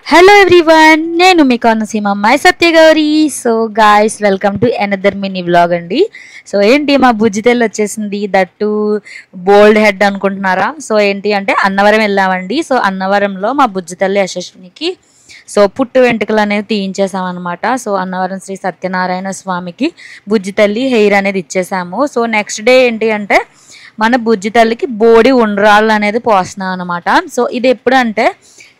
Hello everyone, నేను మీ కోనసీమ అమ్మాయి Satyagowri. So guys, welcome to another mini vlog అండి. సో ఏంటి, మా బుజ్జితల్లి వచ్చేసింది, దట్టు బోల్డ్ హెడ్ అనుకుంటున్నారా? సో ఏంటి అంటే అన్నవరం వెళ్ళామండి. సో అన్నవరంలో మా బుజ్జితల్లి యశస్వినికి పుట్టు వెంట్రుకలు అనేది తీయించేసామన్నమాట. సో అన్నవరం శ్రీ సత్యనారాయణ స్వామికి బుజ్జితల్లి హెయిర్ అనేది ఇచ్చేసాము. సో నెక్స్ట్ డే ఏంటి అంటే మన బుజ్జితల్లికి బోడి ఉండ్రాళ్ళు అనేది పోస్తున్నాం అనమాట. సో ఇది ఎప్పుడు అంటే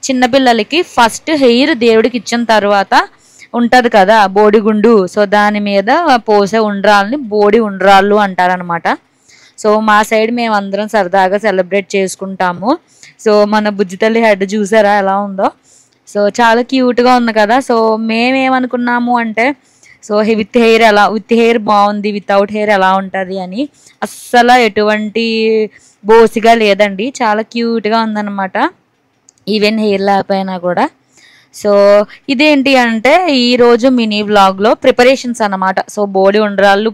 చిన్నపిల్లలకి ఫస్ట్ హెయిర్ దేవుడికి ఇచ్చిన తర్వాత ఉంటుంది కదా బోడిగుండు. సో దాని మీద పోసే ఉండ్రాళ్ళని బోడి ఉండ్రాళ్ళు అంటారనమాట. సో మా సైడ్ మేము అందరం సరదాగా సెలబ్రేట్ చేసుకుంటాము. సో మన బుజ్జితల్లి హెడ్ చూసారా ఎలా ఉందో? సో చాలా క్యూట్గా ఉంది కదా. సో మేమేమనుకున్నాము అంటే విత్ హెయిర్ బాగుంది, వితౌట్ హెయిర్ ఎలా ఉంటుంది అని. అస్సలు ఎటువంటి బోసిగా లేదండి, చాలా క్యూట్గా ఉందన్నమాట, ఈవెన్ హెయిర్ లేకపోయినా కూడా. సో ఇదేంటి అంటే ఈరోజు మినీ వ్లాగ్లో ప్రిపరేషన్స్ అన్నమాట. సో బోడి ఉండ్రాళ్ళు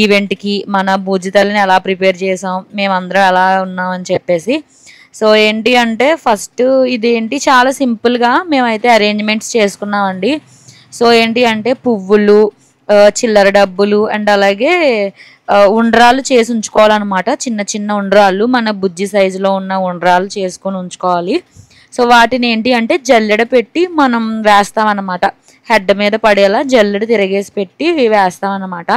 ఈవెంట్కి మన బుజ్జితల్లిని ఎలా ప్రిపేర్ చేసాం, మేమందరం ఎలా ఉన్నామని చెప్పేసి. సో ఏంటి అంటే ఫస్ట్ ఇదేంటి చాలా సింపుల్గా మేమైతే అరేంజ్మెంట్స్ చేసుకున్నామండి. సో ఏంటి అంటే పువ్వులు, చిల్లర డబ్బులు అండ్ అలాగే ఉండ్రాళ్ళు చేసి ఉంచుకోవాలన్నమాట. చిన్న చిన్న ఉండ్రాళ్ళు, మన బుజ్జి సైజులో ఉన్న ఉండ్రాళ్ళు చేసుకొని ఉంచుకోవాలి. సో వాటిని ఏంటి అంటే జల్లెడ పెట్టి మనం వేస్తామన్నమాట. హెడ్ మీద పడేలా జల్లెడ తిరగేసి పెట్టి వేస్తామన్నమాట.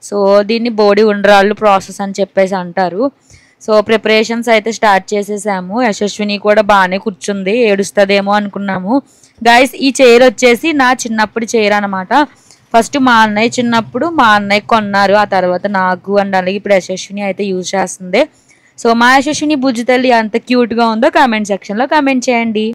సో దీన్ని బోడి ఉండ్రాళ్ళు ప్రాసెస్ అని చెప్పేసి అంటారు. సో ప్రిపరేషన్స్ అయితే స్టార్ట్ చేసేసాము. యశస్విని కూడా బాగానే కూర్చుంది, ఏడుస్తుందేమో అనుకున్నాము. గైస్, ఈ చైర్ వచ్చేసి నా చిన్నప్పుడు చైర్ అనమాట. ఫస్ట్ మా అన్నయ్య చిన్నప్పుడు మా అన్నయ్య కొన్నారు, ఆ తర్వాత నాకు అండ్ అలాగే ఇప్పుడు యశస్విని అయితే యూజ్ చేస్తుంది. సో మా యశస్విని బుజ్జితల్లి ఎంత క్యూట్గా ఉందో కామెంట్ సెక్షన్లో కామెంట్ చేయండి.